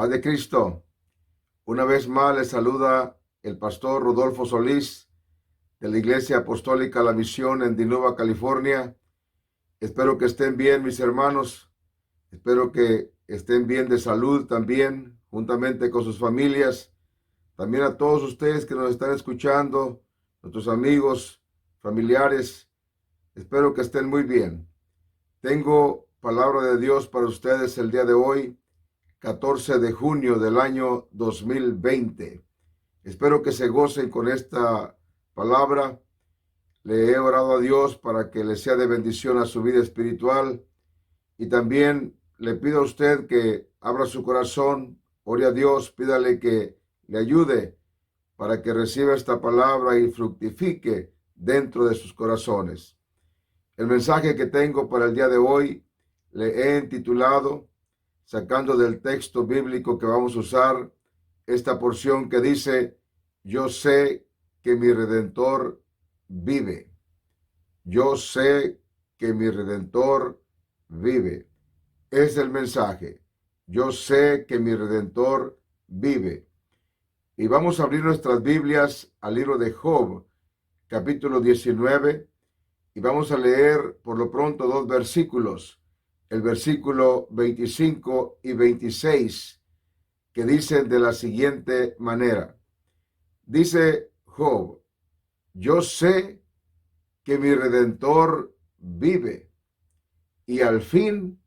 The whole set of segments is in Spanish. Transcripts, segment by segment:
Paz de Cristo. Una vez más les saluda el pastor Rodolfo Solís de la Iglesia Apostólica La Misión en Dinuba, California. Espero que estén bien, mis hermanos. Espero que estén bien de salud también, juntamente con sus familias. También a todos ustedes que nos están escuchando, nuestros amigos, familiares. Espero que estén muy bien. Tengo palabra de Dios para ustedes el día de hoy, 14 de junio del año 2020. Espero que se gocen con esta palabra. Le he orado a Dios para que le sea de bendición a su vida espiritual. Y también le pido a usted que abra su corazón, ore a Dios, pídale que le ayude para que reciba esta palabra y fructifique dentro de sus corazones. El mensaje que tengo para el día de hoy le he intitulado, sacando del texto bíblico que vamos a usar, esta porción que dice: yo sé que mi Redentor vive. Yo sé que mi Redentor vive. Es el mensaje. Yo sé que mi Redentor vive. Y vamos a abrir nuestras Biblias al libro de Job, capítulo 19, y vamos a leer por lo pronto dos versículos, el versículo 25 y 26, que dicen de la siguiente manera. Dice Job: yo sé que mi Redentor vive, y al fin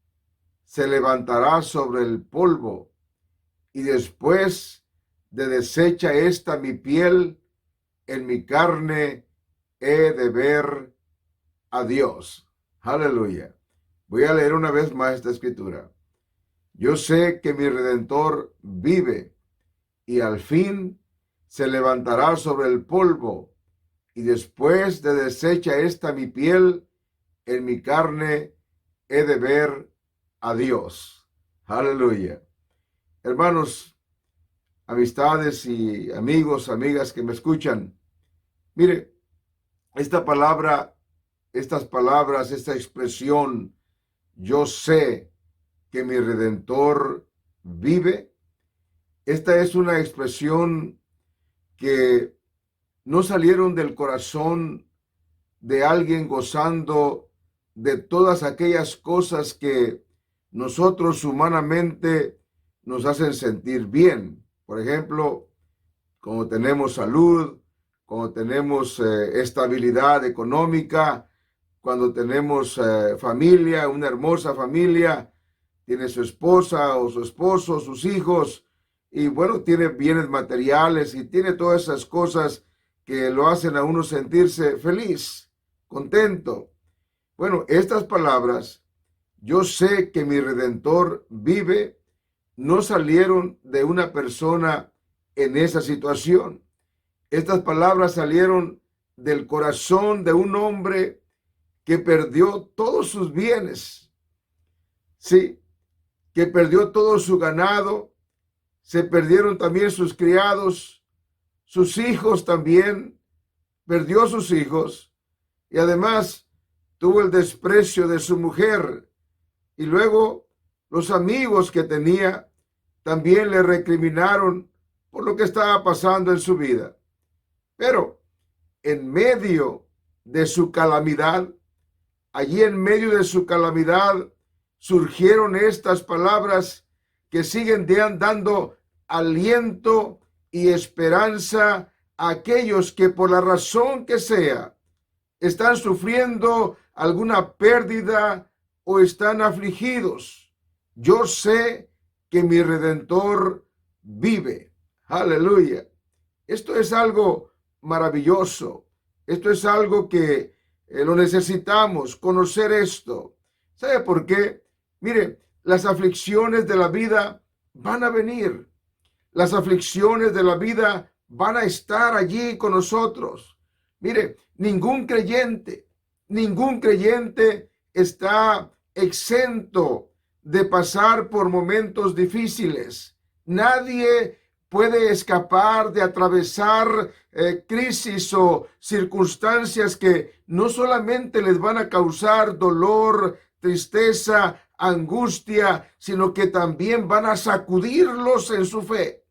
se levantará sobre el polvo, y después de deshecha esta mi piel, en mi carne he de ver a Dios. Aleluya. Voy a leer una vez más esta escritura. Yo sé que mi Redentor vive, y al fin se levantará sobre el polvo, y después de deshecha esta mi piel, en mi carne he de ver a Dios. Aleluya. Hermanos, amistades y amigos, amigas que me escuchan, mire, esta palabra, estas palabras, esta expresión, yo sé que mi Redentor vive, esta es una expresión que no salieron del corazón de alguien gozando de todas aquellas cosas que nosotros humanamente nos hacen sentir bien. Por ejemplo, cuando tenemos salud, cuando tenemos estabilidad económica, cuando tenemos familia, una hermosa familia, tiene su esposa o su esposo, sus hijos, y bueno, tiene bienes materiales y tiene todas esas cosas que lo hacen a uno sentirse feliz, contento. Bueno, estas palabras, yo sé que mi Redentor vive, no salieron de una persona en esa situación. Estas palabras salieron del corazón de un hombre que perdió todos sus bienes. Sí, que perdió todo su ganado, se perdieron también sus criados, sus hijos también, perdió sus hijos, y además tuvo el desprecio de su mujer, y luego los amigos que tenía también le recriminaron por lo que estaba pasando en su vida. Pero en medio de su calamidad, allí en medio de su calamidad, surgieron estas palabras que siguen dando aliento y esperanza a aquellos que por la razón que sea están sufriendo alguna pérdida o están afligidos. Yo sé que mi Redentor vive. Aleluya. Esto es algo maravilloso. Esto es algo que lo necesitamos, conocer esto. ¿Sabe por qué? Mire, las aflicciones de la vida van a venir. Las aflicciones de la vida van a estar allí con nosotros. Mire, ningún creyente está exento de pasar por momentos difíciles. Nadie puede escapar de atravesar crisis o circunstancias que no solamente les van a causar dolor, tristeza, angustia, sino que también van a sacudirlos en su fe.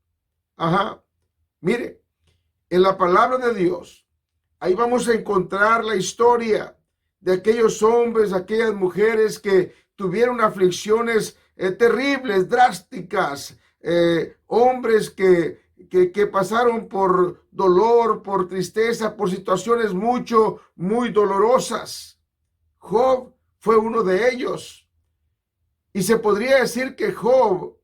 Ajá. Mire, en la palabra de Dios, ahí vamos a encontrar la historia de aquellos hombres, aquellas mujeres que tuvieron aflicciones terribles, drásticas, hombres que pasaron por dolor, por tristeza, por situaciones muy dolorosas. Job fue uno de ellos. Y se podría decir que Job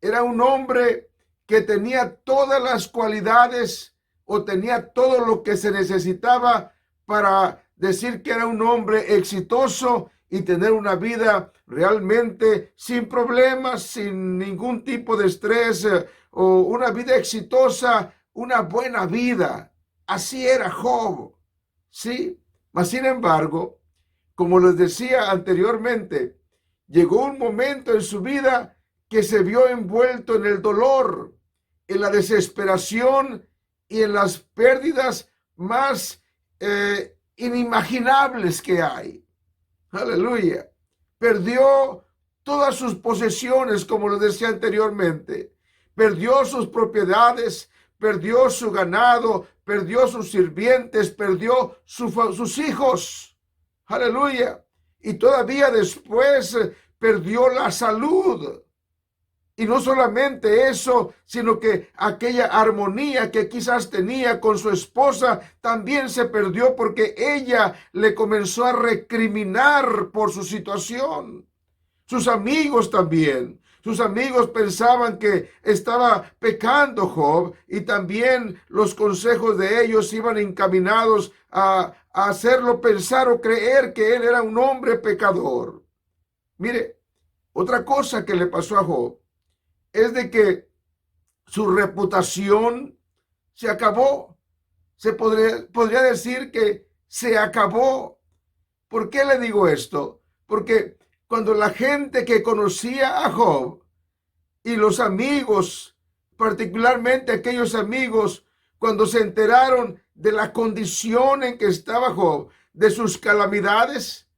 era un hombre que tenía todas las cualidades o tenía todo lo que se necesitaba para decir que era un hombre exitoso y tener una vida realmente sin problemas, sin ningún tipo de estrés, o una vida exitosa, una buena vida. Así era Job, ¿sí? Mas sin embargo, como les decía anteriormente, llegó un momento en su vida que se vio envuelto en el dolor, en la desesperación y en las pérdidas más inimaginables que hay. Aleluya. Perdió todas sus posesiones, como les decía anteriormente. Perdió sus propiedades, perdió su ganado, perdió sus sirvientes, perdió sus hijos. Aleluya. Y todavía después perdió la salud. Y no solamente eso, sino que aquella armonía que quizás tenía con su esposa también se perdió porque ella le comenzó a recriminar por su situación. Sus amigos también. Sus amigos pensaban que estaba pecando Job y también los consejos de ellos iban encaminados a hacerlo pensar o creer que él era un hombre pecador. Mire, otra cosa que le pasó a Job es de que su reputación se acabó. Se podría decir que se acabó. ¿Por qué le digo esto? Porque cuando la gente que conocía a Job y los amigos, particularmente aquellos amigos, cuando se enteraron de la condición en que estaba Job, de sus calamidades,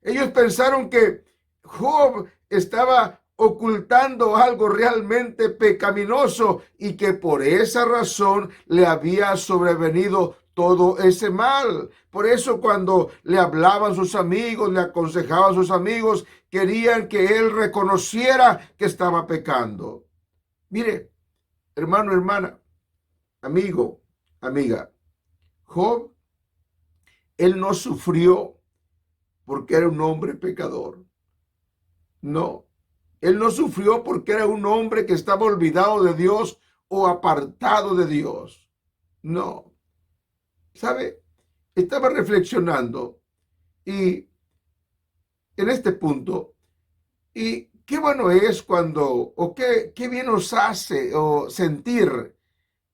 ellos pensaron que Job estaba ocultando algo realmente pecaminoso y que por esa razón le había sobrevenido todo ese mal. Por eso cuando le hablaban sus amigos, le aconsejaban sus amigos, querían que él reconociera que estaba pecando. Mire, hermano, hermana, amigo, amiga, Job, él no sufrió porque era un hombre pecador. No, él no sufrió porque era un hombre que estaba olvidado de Dios o apartado de Dios. No. ¿Sabe? Estaba reflexionando y en este punto, y qué bueno es cuando, o qué bien nos hace o sentir,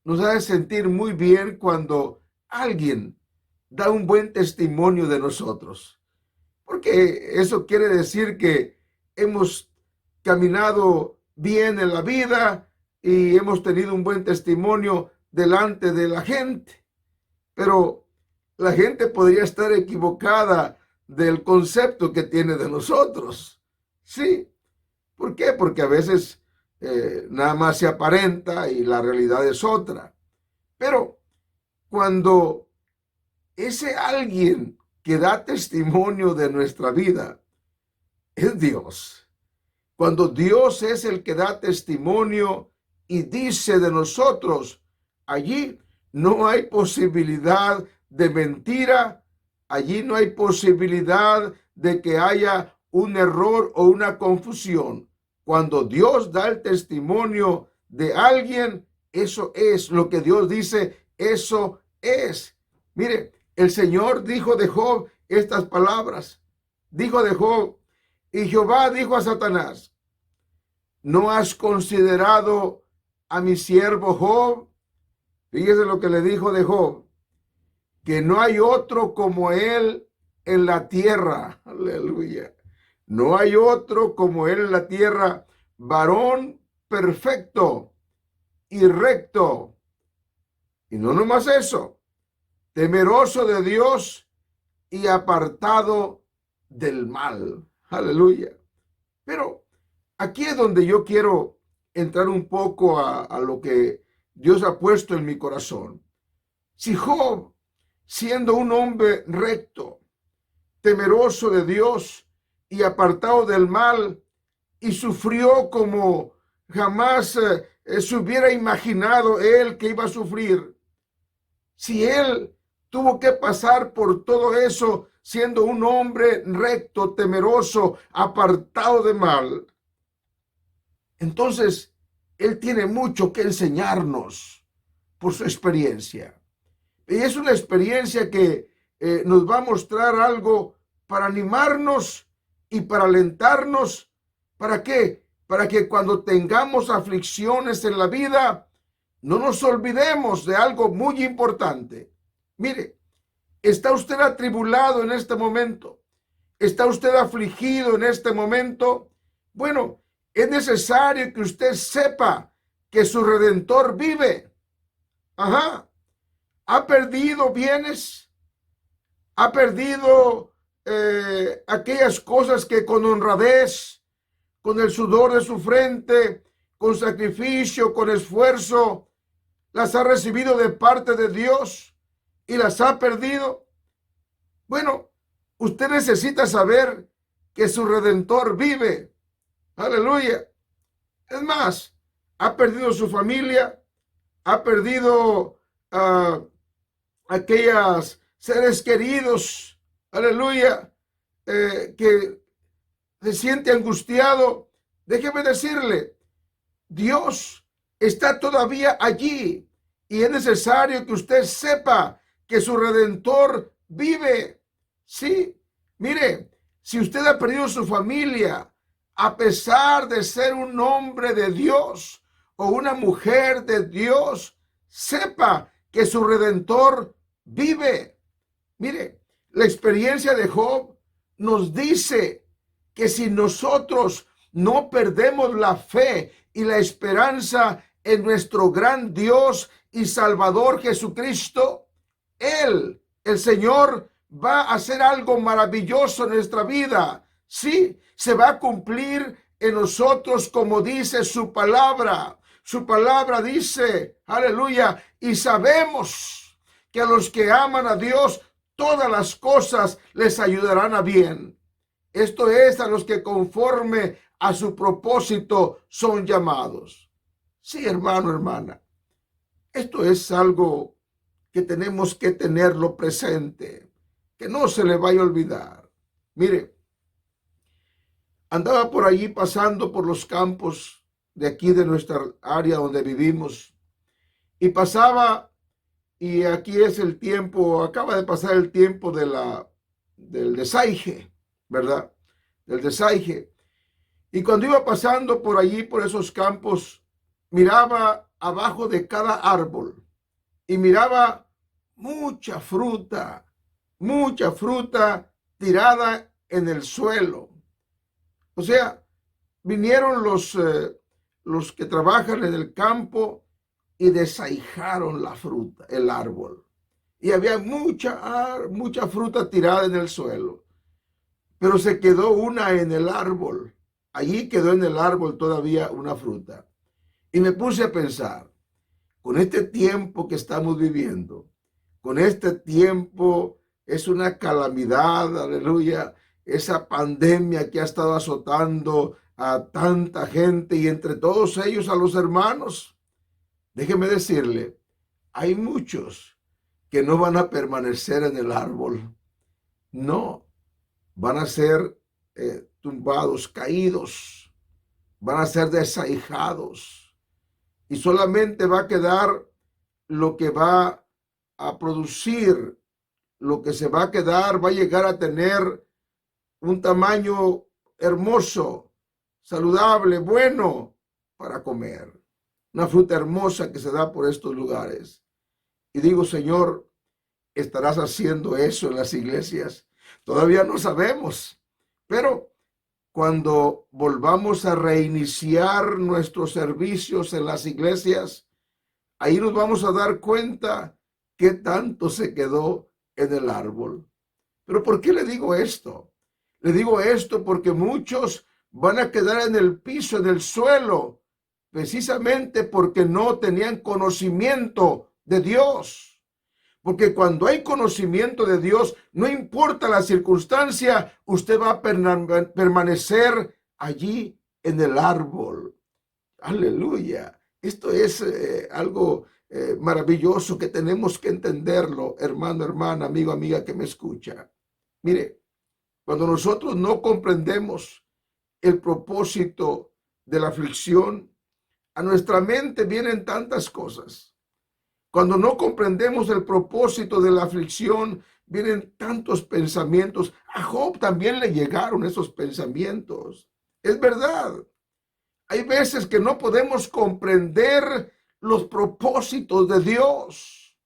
nos hace sentir muy bien cuando alguien da un buen testimonio de nosotros. Porque eso quiere decir que hemos caminado bien en la vida y hemos tenido un buen testimonio delante de la gente. Pero la gente podría estar equivocada del concepto que tiene de nosotros. Sí. ¿Por qué? Porque a veces nada más se aparenta y la realidad es otra. Pero cuando ese alguien que da testimonio de nuestra vida es Dios, cuando Dios es el que da testimonio y dice de nosotros, allí no hay posibilidad de mentira, allí no hay posibilidad de que haya un error o una confusión. Cuando Dios da el testimonio de alguien, eso es lo que Dios dice, eso es. Mire, el Señor dijo de Job estas palabras. Dijo de Job, y Jehová dijo a Satanás, ¿no has considerado a mi siervo Job? Fíjese lo que le dijo de Job, que no hay otro como él en la tierra. Aleluya. No hay otro como él en la tierra, varón perfecto y recto. Y no nomás eso, temeroso de Dios y apartado del mal. Aleluya. Pero aquí es donde yo quiero entrar un poco a lo que Dios ha puesto en mi corazón. Si Job, siendo un hombre recto, temeroso de Dios y apartado del mal, y sufrió como jamás se hubiera imaginado él que iba a sufrir, si él tuvo que pasar por todo eso siendo un hombre recto, temeroso, apartado de mal, entonces él tiene mucho que enseñarnos por su experiencia. Y es una experiencia que nos va a mostrar algo para animarnos y para alentarnos. ¿Para qué? Para que cuando tengamos aflicciones en la vida, no nos olvidemos de algo muy importante. Mire, ¿está usted atribulado en este momento? ¿Está usted afligido en este momento? Bueno, es necesario que usted sepa que su Redentor vive. Ajá. Ha perdido bienes, ha perdido aquellas cosas que con honradez, con el sudor de su frente, con sacrificio, con esfuerzo, las ha recibido de parte de Dios y las ha perdido. Bueno, usted necesita saber que su Redentor vive. Aleluya. Es más, ha perdido su familia, ha perdido aquellas seres queridos, aleluya, que se siente angustiado. Déjeme decirle, Dios está todavía allí y es necesario que usted sepa que su Redentor vive. Sí, mire, si usted ha perdido su familia, a pesar de ser un hombre de Dios o una mujer de Dios, sepa que su Redentor vive. Mire, la experiencia de Job nos dice que si nosotros no perdemos la fe y la esperanza en nuestro gran Dios y Salvador Jesucristo, Él, el Señor, va a hacer algo maravilloso en nuestra vida. Sí, se va a cumplir en nosotros como dice su palabra. Su palabra dice, aleluya, y sabemos que a los que aman a Dios, todas las cosas les ayudarán a bien. Esto es, a los que conforme a su propósito son llamados. Sí, hermano, hermana, esto es algo que tenemos que tenerlo presente, que no se le vaya a olvidar. Mire, andaba por allí pasando por los campos de aquí de nuestra área donde vivimos y pasaba, y aquí es el tiempo, acaba de pasar el tiempo del desaige, ¿verdad? Del desaige. Y cuando iba pasando por allí, por esos campos, miraba abajo de cada árbol y miraba mucha fruta tirada en el suelo. O sea, vinieron los que trabajan en el campo y desaijaron la fruta, el árbol. Y había mucha fruta tirada en el suelo. Pero se quedó una en el árbol. Allí quedó en el árbol todavía una fruta. Y me puse a pensar, con este tiempo que estamos viviendo, con este tiempo es una calamidad, aleluya, esa pandemia que ha estado azotando a tanta gente y entre todos ellos a los hermanos. Déjeme decirle, hay muchos que no van a permanecer en el árbol. No, van a ser tumbados, caídos, van a ser desaijados y solamente va a quedar lo que va a producir, lo que se va a quedar, va a llegar a tener un tamaño hermoso, saludable, bueno para comer. Una fruta hermosa que se da por estos lugares. Y digo, Señor, ¿estarás haciendo eso en las iglesias? Todavía no sabemos, pero cuando volvamos a reiniciar nuestros servicios en las iglesias, ahí nos vamos a dar cuenta qué tanto se quedó en el árbol. Pero ¿por qué le digo esto? Le digo esto porque muchos van a quedar en el piso, en el suelo, precisamente porque no tenían conocimiento de Dios. Porque cuando hay conocimiento de Dios, no importa la circunstancia, usted va a permanecer allí en el árbol. Aleluya. Esto es algo maravilloso que tenemos que entenderlo, hermano, hermana, amigo, amiga que me escucha. Mire, cuando nosotros no comprendemos el propósito de la aflicción, a nuestra mente vienen tantas cosas. Cuando no comprendemos el propósito de la aflicción, vienen tantos pensamientos. A Job también le llegaron esos pensamientos. Es verdad. Hay veces que no podemos comprender los propósitos de Dios.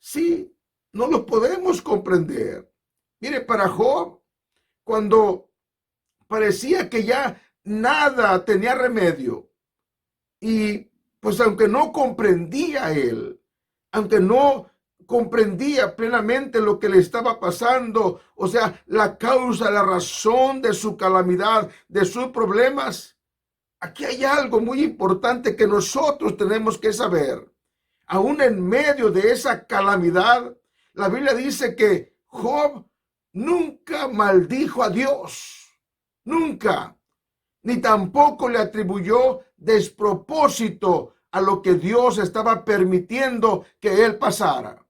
Sí, no los podemos comprender. Mire, para Job, cuando parecía que ya nada tenía remedio, y pues aunque no comprendía él, aunque no comprendía plenamente lo que le estaba pasando, o sea, la causa, la razón de su calamidad, de sus problemas, aquí hay algo muy importante que nosotros tenemos que saber. Aún en medio de esa calamidad, la Biblia dice que Job nunca maldijo a Dios, nunca, ni tampoco le atribuyó despropósito a lo que Dios estaba permitiendo que él pasara.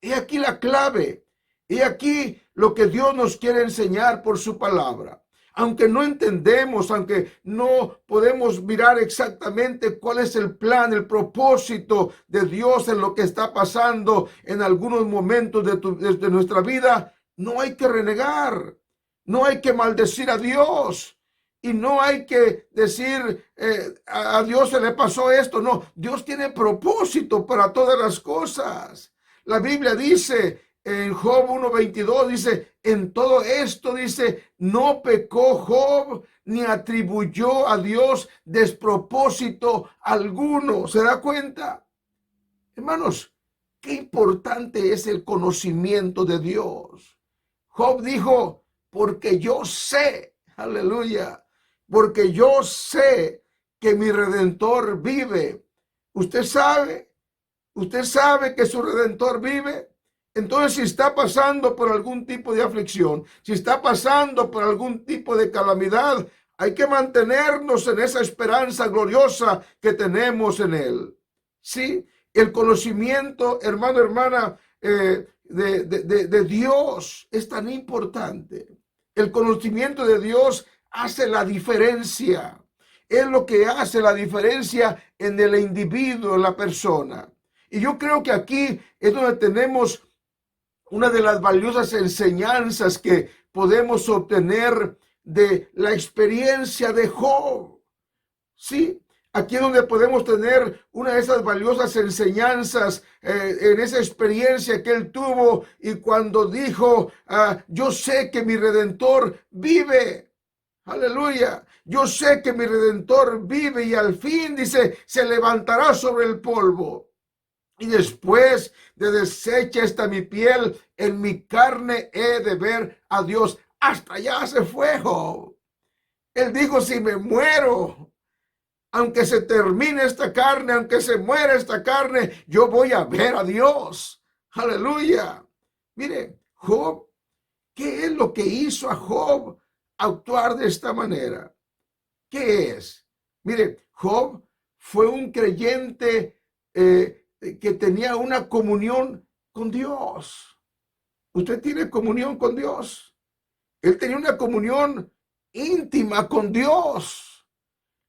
Y aquí la clave, y aquí lo que Dios nos quiere enseñar por su palabra. Aunque no entendemos, aunque no podemos mirar exactamente cuál es el plan, el propósito de Dios en lo que está pasando en algunos momentos de nuestra vida, no hay que renegar, no hay que maldecir a Dios. Y no hay que decir, a Dios se le pasó esto. No, Dios tiene propósito para todas las cosas. La Biblia dice en Job 1:22, dice, en todo esto, dice, no pecó Job ni atribuyó a Dios despropósito alguno. ¿Se da cuenta? Hermanos, qué importante es el conocimiento de Dios. Job dijo, porque yo sé, aleluya, porque yo sé que mi Redentor vive. Usted sabe que su Redentor vive. Entonces, si está pasando por algún tipo de aflicción, si está pasando por algún tipo de calamidad, hay que mantenernos en esa esperanza gloriosa que tenemos en Él. Sí, el conocimiento, hermano, hermana, de Dios es tan importante. El conocimiento de Dios hace la diferencia. Es lo que hace la diferencia en el individuo, en la persona. Y yo creo que aquí es donde tenemos una de las valiosas enseñanzas que podemos obtener de la experiencia de Job. Sí, aquí es donde podemos tener una de esas valiosas enseñanzas en esa experiencia que él tuvo y cuando dijo, yo sé que mi Redentor vive. Aleluya. Yo sé que mi Redentor vive y al fin, dice, se levantará sobre el polvo. Y después de deshecha esta mi piel, en mi carne he de ver a Dios. Hasta allá se fue Job. Él dijo, si me muero, aunque se termine esta carne, aunque se muera esta carne, yo voy a ver a Dios. Aleluya. Mire, Job, ¿qué es lo que hizo a Job actuar de esta manera? ¿Qué es? Mire, Job fue un creyente que tenía una comunión con Dios. Usted tiene comunión con Dios. Él tenía una comunión íntima con Dios.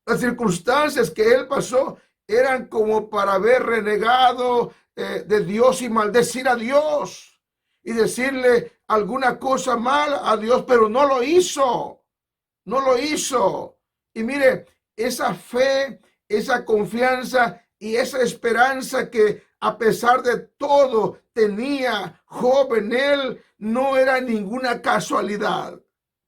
Las circunstancias que él pasó eran como para haber renegado de Dios y maldecir a Dios y decirle alguna cosa mal a Dios, pero no lo hizo. No lo hizo. Y mire, esa fe, esa confianza y esa esperanza que a pesar de todo tenía Job en él, no era ninguna casualidad.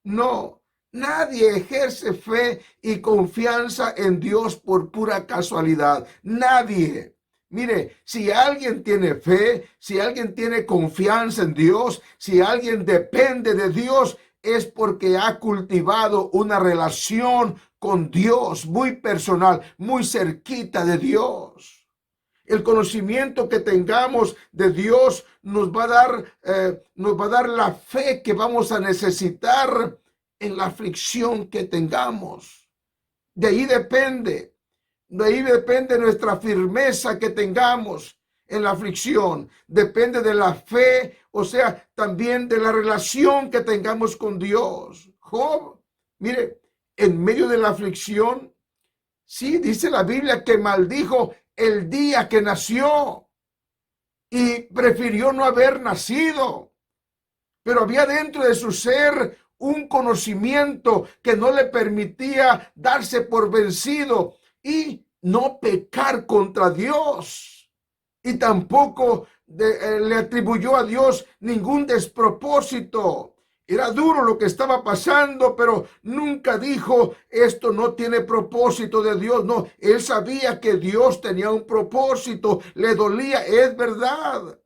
No, nadie ejerce fe y confianza en Dios por pura casualidad. Nadie. Mire, si alguien tiene fe, si alguien tiene confianza en Dios, si alguien depende de Dios, es porque ha cultivado una relación con Dios muy personal, muy cerquita de Dios. El conocimiento que tengamos de Dios nos va a dar la fe que vamos a necesitar en la aflicción que tengamos. De ahí depende nuestra firmeza que tengamos en la aflicción. Depende de la fe, o sea, también de la relación que tengamos con Dios. Job, mire, en medio de la aflicción, sí, dice la Biblia que maldijo el día que nació y prefirió no haber nacido. Pero había dentro de su ser un conocimiento que no le permitía darse por vencido y no pecar contra Dios. Y tampoco le atribuyó a Dios ningún despropósito. Era duro lo que estaba pasando, pero nunca dijo, esto no tiene propósito de Dios. No, él sabía que Dios tenía un propósito. Le dolía, es verdad.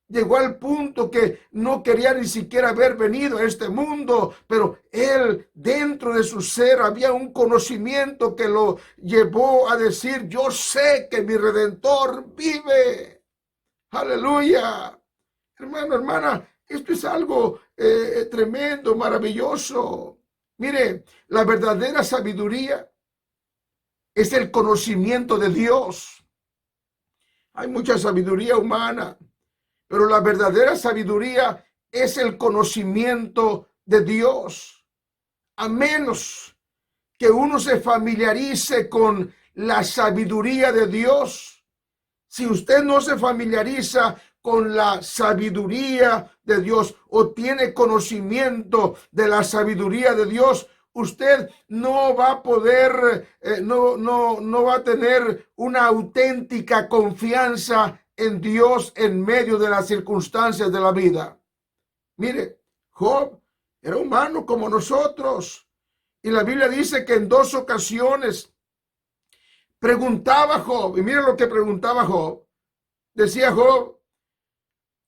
Llegó al punto que no quería ni siquiera haber venido a este mundo, pero él dentro de su ser había un conocimiento que lo llevó a decir, yo sé que mi Redentor vive. Aleluya. Hermano, hermana, esto es algo tremendo, maravilloso. Mire, la verdadera sabiduría es el conocimiento de Dios. Hay mucha sabiduría humana, pero la verdadera sabiduría es el conocimiento de Dios. A menos que uno se familiarice con la sabiduría de Dios, si usted no se familiariza con la sabiduría de Dios o tiene conocimiento de la sabiduría de Dios, usted no va a poder, no va a tener una auténtica confianza en Dios en medio de las circunstancias de la vida. Mire, Job era humano como nosotros. Y la Biblia dice que en 2 ocasiones preguntaba Job, y mire lo que preguntaba Job. Decía Job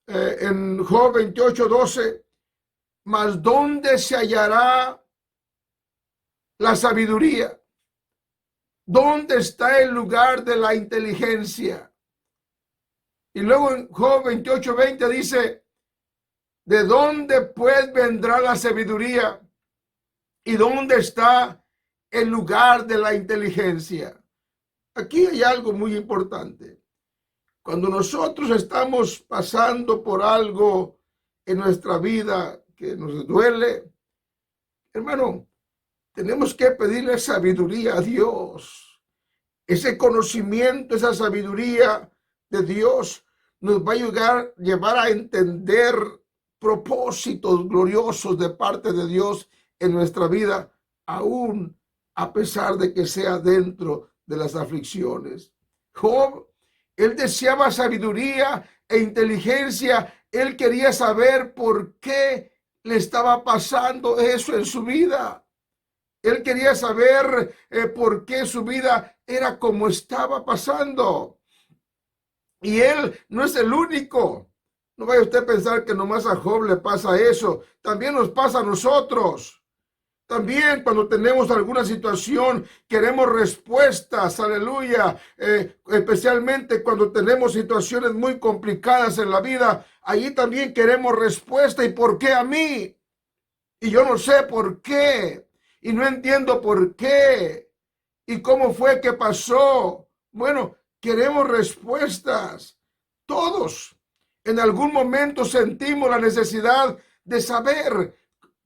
en Job 28:12, mas ¿dónde se hallará la sabiduría? ¿Dónde está el lugar de la inteligencia? Y luego en Job 28:20 dice, ¿de dónde pues vendrá la sabiduría? ¿Y dónde está el lugar de la inteligencia? Aquí hay algo muy importante. Cuando nosotros estamos pasando por algo en nuestra vida que nos duele, hermano, tenemos que pedirle sabiduría a Dios. Ese conocimiento, esa sabiduría de Dios nos va a llevar a entender propósitos gloriosos de parte de Dios en nuestra vida, aún a pesar de que sea dentro de las aflicciones. Job, él deseaba sabiduría e inteligencia. Él quería saber por qué le estaba pasando eso en su vida. Él quería saber por qué su vida era como estaba pasando. Y él no es el único. No vaya usted a pensar que nomás a Job le pasa eso. También nos pasa a nosotros. También cuando tenemos alguna situación, queremos respuestas, aleluya. Especialmente cuando tenemos situaciones muy complicadas en la vida, allí también queremos respuesta. ¿Y por qué a mí? Y yo no sé por qué. Y no entiendo por qué. ¿Y cómo fue que pasó? Bueno, queremos respuestas. Todos en algún momento sentimos la necesidad de saber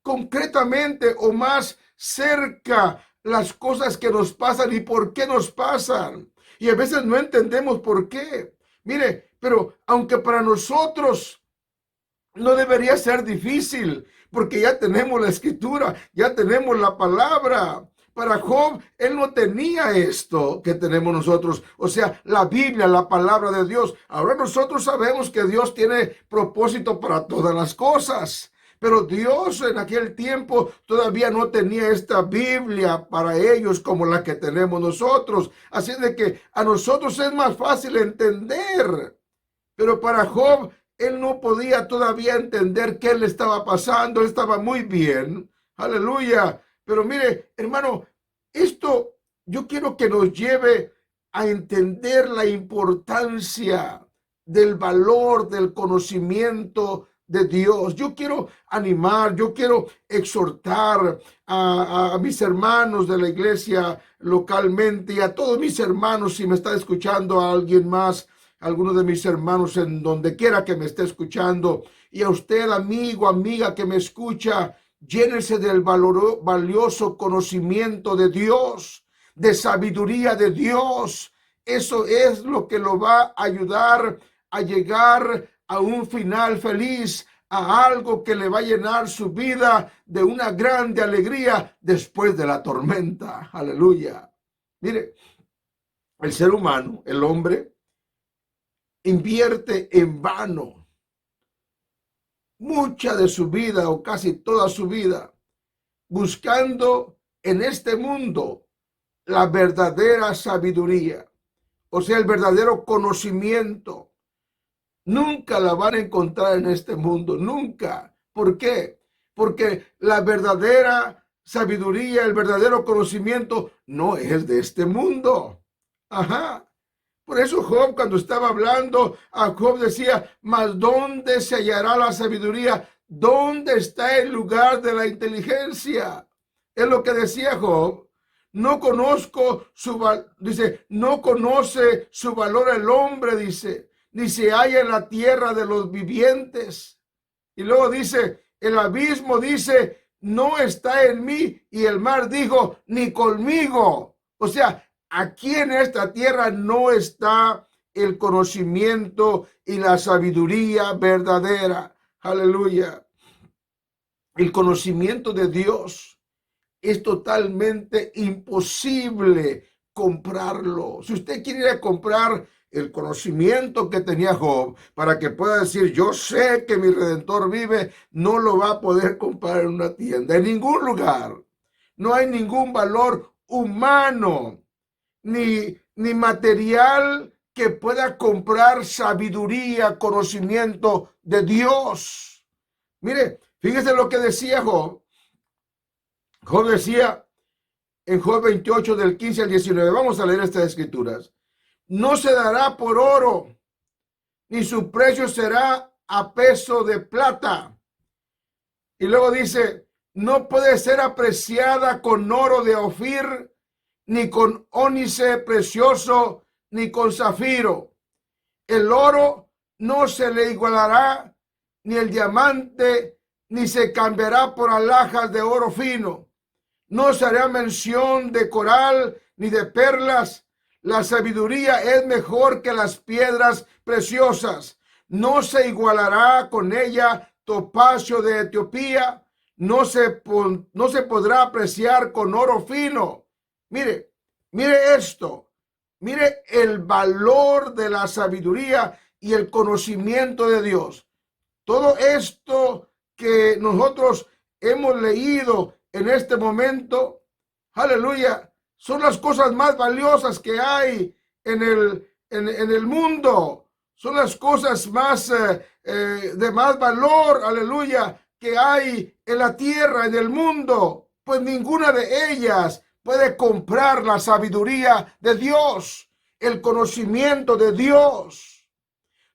concretamente o más cerca las cosas que nos pasan y por qué nos pasan. Y a veces no entendemos por qué. Mire, pero aunque para nosotros no debería ser difícil, porque ya tenemos la escritura, ya tenemos la palabra. Para Job, él no tenía esto que tenemos nosotros, o sea, la Biblia, la palabra de Dios. Ahora nosotros sabemos que Dios tiene propósito para todas las cosas, pero Dios en aquel tiempo todavía no tenía esta Biblia para ellos como la que tenemos nosotros. Así de que a nosotros es más fácil entender, pero para Job él no podía todavía entender qué le estaba pasando. Él estaba muy bien. Aleluya. Pero mire, hermano, esto yo quiero que nos lleve a entender la importancia del valor del conocimiento de Dios. Yo quiero animar, yo quiero exhortar a mis hermanos de la iglesia localmente y a todos mis hermanos, si me está escuchando a alguien más, alguno de mis hermanos en donde quiera que me esté escuchando, y a usted, amigo, amiga que me escucha, llénese del valioso conocimiento de Dios, de sabiduría de Dios. Eso es lo que lo va a ayudar a llegar a un final feliz, a algo que le va a llenar su vida de una grande alegría después de la tormenta. Aleluya. Mire, el ser humano, el hombre, invierte en vano mucha de su vida o casi toda su vida buscando en este mundo la verdadera sabiduría, o sea, el verdadero conocimiento. Nunca la van a encontrar en este mundo, nunca. ¿Por qué? Porque la verdadera sabiduría, el verdadero conocimiento no es de este mundo. Ajá. Por eso Job, cuando estaba hablando, a Job decía, mas ¿dónde se hallará la sabiduría? ¿Dónde está el lugar de la inteligencia? Es lo que decía Job. No conozco dice, no conoce su valor el hombre, dice, ni se halla en la tierra de los vivientes. Y luego dice, el abismo dice, no está en mí, y el mar dijo, ni conmigo. O sea, aquí en esta tierra no está el conocimiento y la sabiduría verdadera. Aleluya. El conocimiento de Dios es totalmente imposible comprarlo. Si usted quiere ir a comprar el conocimiento que tenía Job para que pueda decir, yo sé que mi Redentor vive, no lo va a poder comprar en una tienda, en ningún lugar. No hay ningún valor humano ni material que pueda comprar sabiduría, conocimiento de Dios. Mire, fíjese lo que decía Job. Job decía en Job 28 del 15 al 19, vamos a leer estas escrituras. No se dará por oro, ni su precio será a peso de plata. Y luego dice, no puede ser apreciada con oro de Ofir, ni con ónice precioso, ni con zafiro. El oro no se le igualará, ni el diamante, ni se cambiará por alhajas de oro fino. No se hará mención de coral, ni de perlas. La sabiduría es mejor que las piedras preciosas. No se igualará con ella topacio de Etiopía. No se podrá apreciar con oro fino. Mire esto. Mire el valor de la sabiduría y el conocimiento de Dios. Todo esto que nosotros hemos leído en este momento, aleluya, son las cosas más valiosas que hay en el mundo. Son las cosas más de más valor, aleluya, que hay en la tierra, en el mundo. Pues ninguna de ellas puede comprar la sabiduría de Dios, el conocimiento de Dios.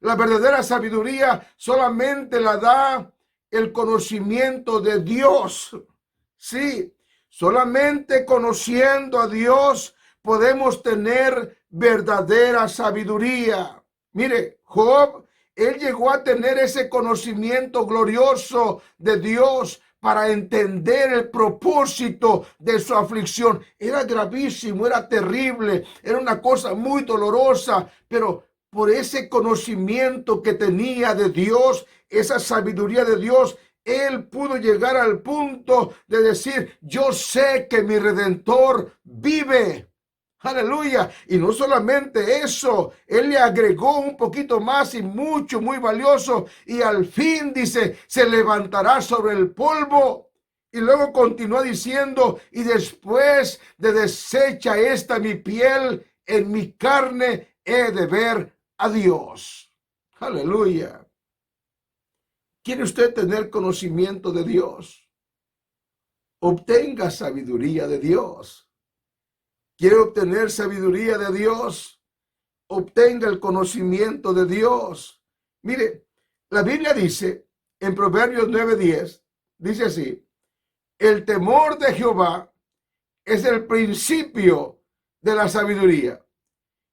La verdadera sabiduría solamente la da el conocimiento de Dios. Sí, solamente conociendo a Dios podemos tener verdadera sabiduría. Mire, Job, él llegó a tener ese conocimiento glorioso de Dios para entender el propósito de su aflicción. Era gravísimo, era terrible, era una cosa muy dolorosa, pero por ese conocimiento que tenía de Dios, esa sabiduría de Dios, él pudo llegar al punto de decir, yo sé que mi Redentor vive. Aleluya. Y no solamente eso, él le agregó un poquito más y mucho, muy valioso. Y al fin dice, se levantará sobre el polvo. Y luego continúa diciendo, y después de deshecha esta mi piel, en mi carne he de ver a Dios. Aleluya. ¿Quiere usted tener conocimiento de Dios? Obtenga sabiduría de Dios. ¿Quiere obtener sabiduría de Dios? Obtenga el conocimiento de Dios. Mire, la Biblia dice en Proverbios 9:10, dice así: el temor de Jehová es el principio de la sabiduría,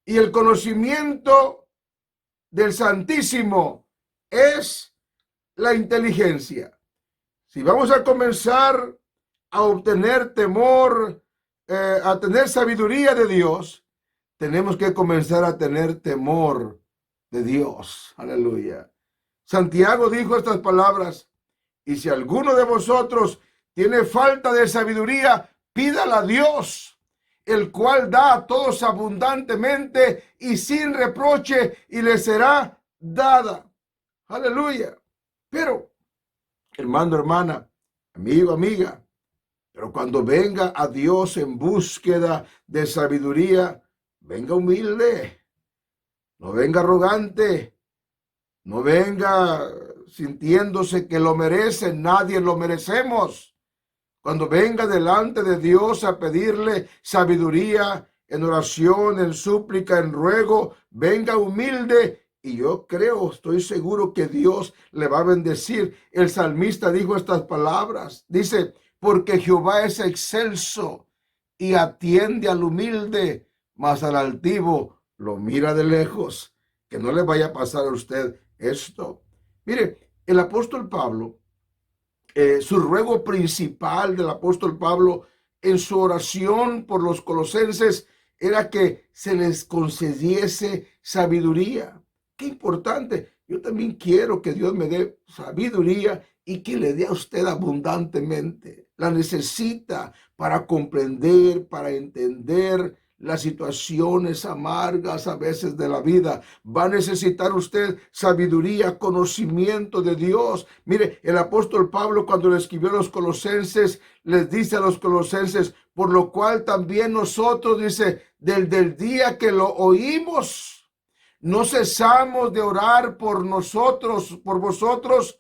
y el conocimiento del Santísimo es la inteligencia. Si vamos a comenzar a obtener temor, a tener sabiduría de Dios, tenemos que comenzar a tener temor de Dios. Aleluya. Santiago dijo estas palabras: y si alguno de vosotros tiene falta de sabiduría, pídala a Dios, el cual da a todos abundantemente y sin reproche, y le será dada. Aleluya. Pero, hermano, hermana, amigo, amiga, pero cuando venga a Dios en búsqueda de sabiduría, venga humilde, no venga arrogante, no venga sintiéndose que lo merece. Nadie lo merecemos. Cuando venga delante de Dios a pedirle sabiduría en oración, en súplica, en ruego, venga humilde, y yo creo, estoy seguro que Dios le va a bendecir. El salmista dijo estas palabras, dice: porque Jehová es excelso y atiende al humilde, mas al altivo lo mira de lejos. Que no le vaya a pasar a usted esto. Mire, el apóstol Pablo, su ruego principal del apóstol Pablo en su oración por los colosenses era que se les concediese sabiduría. Qué importante. Yo también quiero que Dios me dé sabiduría y que le dé a usted abundantemente. La necesita para comprender, para entender las situaciones amargas a veces de la vida. Va a necesitar usted sabiduría, conocimiento de Dios. Mire, el apóstol Pablo, cuando le escribió a los colosenses, les dice a los colosenses: por lo cual también nosotros, dice, desde el día que lo oímos, no cesamos de orar por nosotros, por vosotros,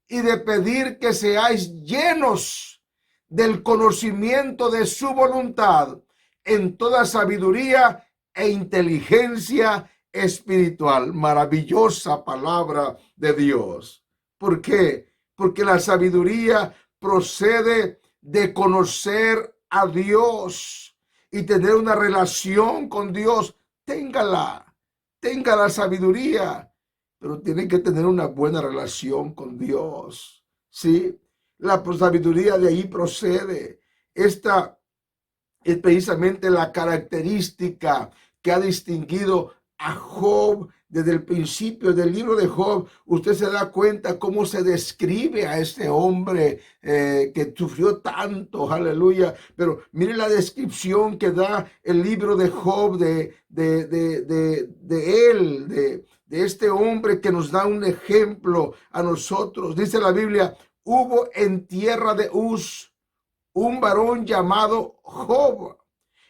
y de pedir que seáis llenos del conocimiento de su voluntad, en toda sabiduría e inteligencia espiritual. Maravillosa palabra de Dios. ¿Por qué? Porque la sabiduría procede de conocer a Dios y tener una relación con Dios. Tenga la sabiduría, pero tiene que tener una buena relación con Dios. ¿Sí? La sabiduría de ahí procede. Esta es precisamente la característica que ha distinguido a Job desde el principio del libro de Job. Usted se da cuenta cómo se describe a este hombre que sufrió tanto, aleluya. Pero mire la descripción que da el libro de Job de este hombre, que nos da un ejemplo a nosotros. Dice la Biblia: hubo en tierra de Uz un varón llamado Job,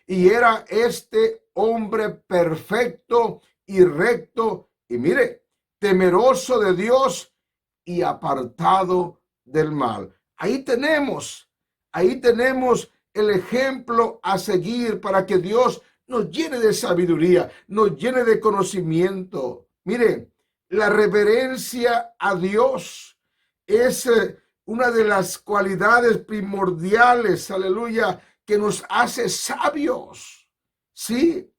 y era este hombre perfecto y recto, y mire, temeroso de Dios y apartado del mal. Ahí tenemos el ejemplo a seguir para que Dios nos llene de sabiduría, nos llene de conocimiento. Mire, la reverencia a Dios es una de las cualidades primordiales, aleluya, que nos hace sabios. Sí,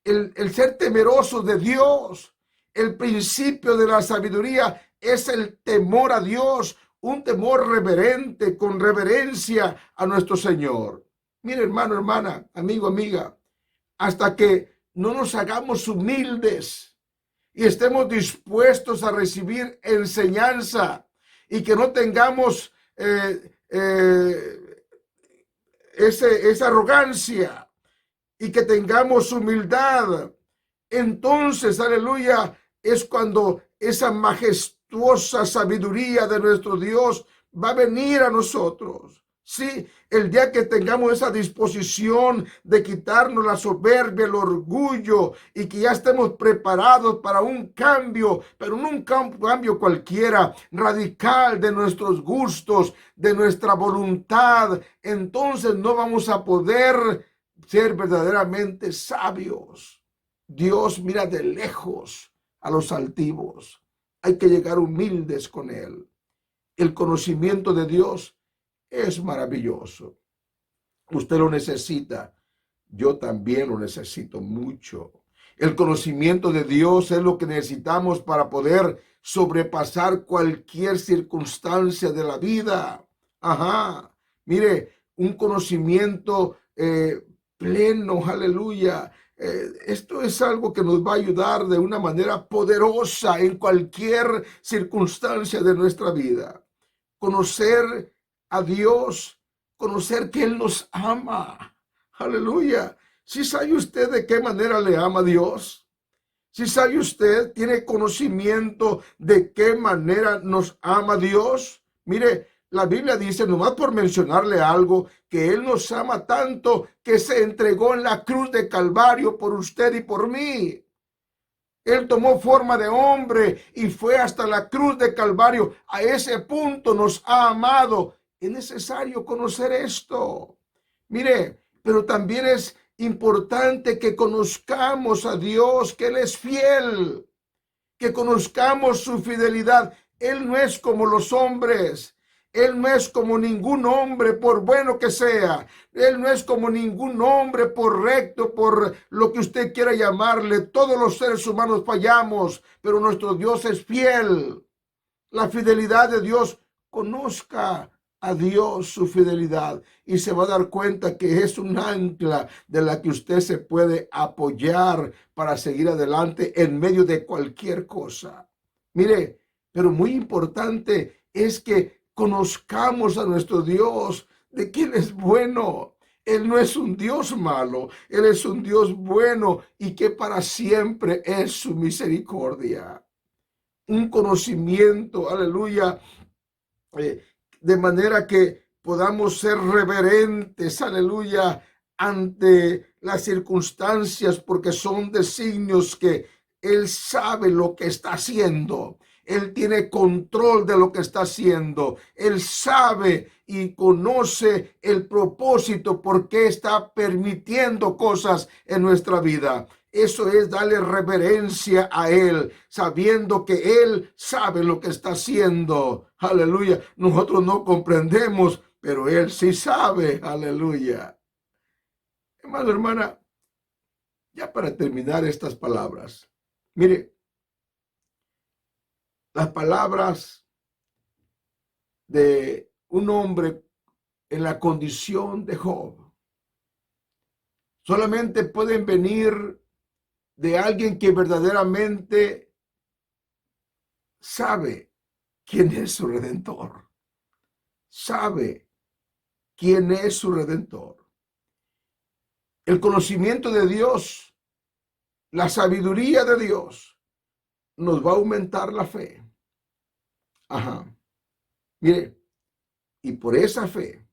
el ser temerosos de Dios. El principio de la sabiduría es el temor a Dios, un temor reverente, con reverencia a nuestro Señor. Mire, hermano, hermana, amigo, amiga, hasta que no nos hagamos humildes y estemos dispuestos a recibir enseñanza, y que no tengamos esa arrogancia, y que tengamos humildad, entonces, aleluya, es cuando esa majestuosa sabiduría de nuestro Dios va a venir a nosotros. Sí, el día que tengamos esa disposición de quitarnos la soberbia, el orgullo y que ya estemos preparados para un cambio, pero no un cambio cualquiera, radical de nuestros gustos, de nuestra voluntad, entonces no vamos a poder ser verdaderamente sabios. Dios mira de lejos a los altivos. Hay que llegar humildes con Él. El conocimiento de Dios es maravilloso. Usted lo necesita. Yo también lo necesito mucho. El conocimiento de Dios es lo que necesitamos para poder sobrepasar cualquier circunstancia de la vida. Ajá. Mire, un conocimiento pleno, aleluya. Esto es algo que nos va a ayudar de una manera poderosa en cualquier circunstancia de nuestra vida. Conocer a Dios, conocer que Él nos ama. Aleluya. ¿Sí sabe usted de qué manera le ama Dios? ¿Sí sabe usted, tiene conocimiento de qué manera nos ama Dios? Mire, la Biblia dice, nomás por mencionarle algo, que Él nos ama tanto que se entregó en la cruz de Calvario por usted y por mí. Él tomó forma de hombre y fue hasta la cruz de Calvario. A ese punto nos ha amado. Es necesario conocer esto. Mire, pero también es importante que conozcamos a Dios, que Él es fiel, que conozcamos su fidelidad. Él no es como los hombres. Él no es como ningún hombre, por bueno que sea. Él no es como ningún hombre, por recto, por lo que usted quiera llamarle. Todos los seres humanos fallamos, pero nuestro Dios es fiel. La fidelidad de Dios, conozca a Dios su fidelidad y se va a dar cuenta que es un ancla de la que usted se puede apoyar para seguir adelante en medio de cualquier cosa. Mire, pero muy importante es que conozcamos a nuestro Dios, de que Él es bueno. Él no es un Dios malo, Él es un Dios bueno y que para siempre es su misericordia. Un conocimiento, aleluya, de manera que podamos ser reverentes, aleluya, ante las circunstancias, porque son designios que Él sabe lo que está haciendo. Él tiene control de lo que está haciendo. Él sabe y conoce el propósito por qué está permitiendo cosas en nuestra vida. Eso es darle reverencia a Él, sabiendo que Él sabe lo que está haciendo. Aleluya. Nosotros no comprendemos, pero Él sí sabe. Aleluya. Hermano, hermana, ya para terminar estas palabras, mire, las palabras de un hombre en la condición de Job solamente pueden venir de alguien que verdaderamente sabe quién es su Redentor. Sabe quién es su Redentor. El conocimiento de Dios, la sabiduría de Dios, nos va a aumentar la fe. Ajá. Mire, y por esa fe,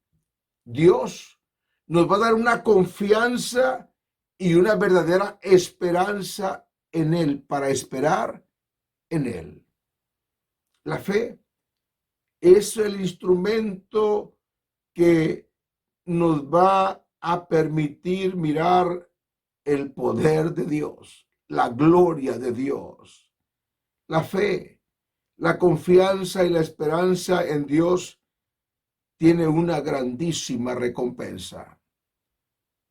Dios nos va a dar una confianza y una verdadera esperanza en Él, para esperar en Él. La fe es el instrumento que nos va a permitir mirar el poder de Dios, la gloria de Dios. La fe, la confianza y la esperanza en Dios tiene una grandísima recompensa.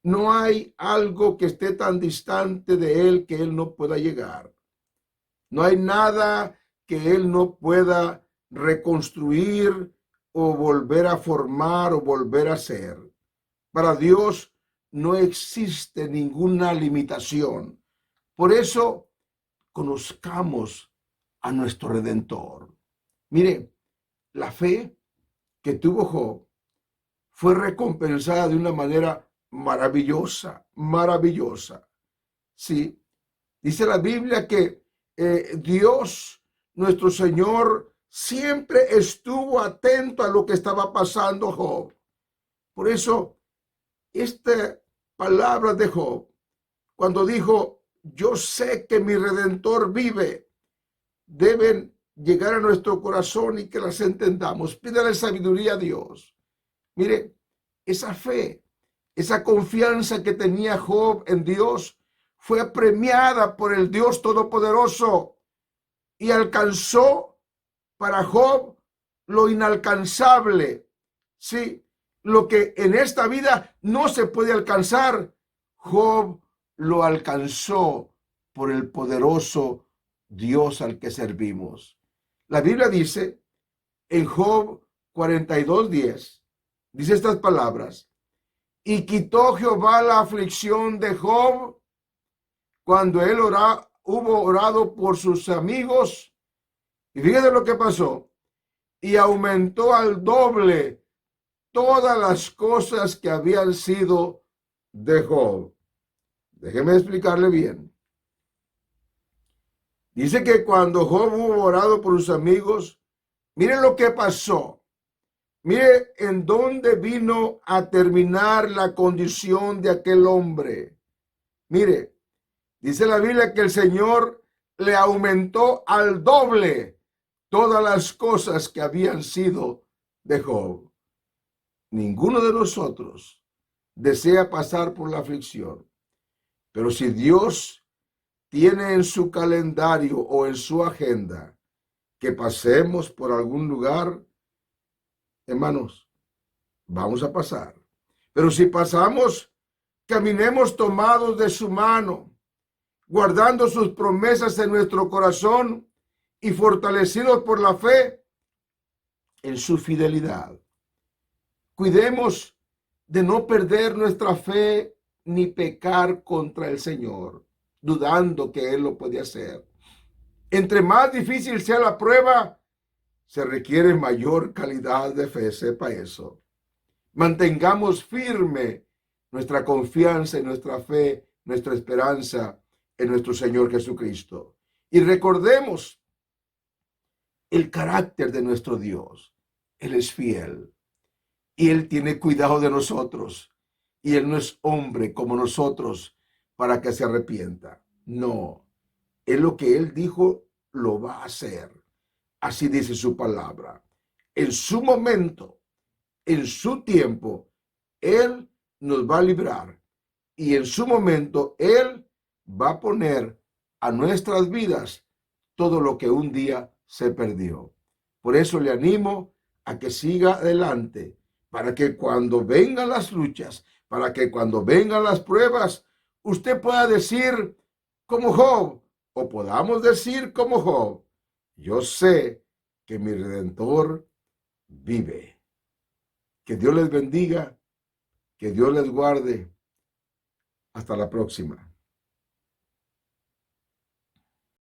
No hay algo que esté tan distante de Él que Él no pueda llegar. No hay nada que Él no pueda reconstruir o volver a formar o volver a hacer. Para Dios no existe ninguna limitación. Por eso, conozcamos a nuestro Redentor. Mire, la fe que tuvo Job fue recompensada de una manera maravillosa, maravillosa. Sí, dice la Biblia que Dios, nuestro Señor, siempre estuvo atento a lo que estaba pasando Job. Por eso, esta palabra de Job, cuando dijo, yo sé que mi Redentor vive, deben llegar a nuestro corazón y que las entendamos. Pídale sabiduría a Dios. Mire, esa fe, esa confianza que tenía Job en Dios fue premiada por el Dios Todopoderoso y alcanzó para Job lo inalcanzable. Sí, lo que en esta vida no se puede alcanzar, Job lo alcanzó por el poderoso Dios al que servimos. La Biblia dice en Job 42:10, dice estas palabras: y quitó Jehová la aflicción de Job cuando él hubo orado por sus amigos. Y fíjate lo que pasó. Y aumentó al doble todas las cosas que habían sido de Job. Déjeme explicarle bien. Dice que cuando Job hubo orado por sus amigos, miren lo que pasó. Mire en dónde vino a terminar la condición de aquel hombre. Mire, dice la Biblia que el Señor le aumentó al doble todas las cosas que habían sido de Job. Ninguno de nosotros desea pasar por la aflicción, pero si Dios tiene en su calendario o en su agenda que pasemos por algún lugar, hermanos, vamos a pasar. Pero si pasamos, caminemos tomados de su mano, guardando sus promesas en nuestro corazón y fortalecidos por la fe en su fidelidad. Cuidemos de no perder nuestra fe ni pecar contra el Señor, dudando que Él lo puede hacer. Entre más difícil sea la prueba, se requiere mayor calidad de fe, sepa eso. Mantengamos firme nuestra confianza y nuestra fe, nuestra esperanza en nuestro Señor Jesucristo. Y recordemos el carácter de nuestro Dios. Él es fiel y Él tiene cuidado de nosotros. Y Él no es hombre como nosotros para que se arrepienta. No, es lo que Él dijo, lo va a hacer. Así dice su palabra. En su momento, en su tiempo, Él nos va a librar. Y en su momento, Él va a poner a nuestras vidas todo lo que un día se perdió. Por eso le animo a que siga adelante, para que cuando vengan las luchas, para que cuando vengan las pruebas, usted pueda decir como Job, o podamos decir como Job, yo sé que mi Redentor vive. Que Dios les bendiga, que Dios les guarde. Hasta la próxima.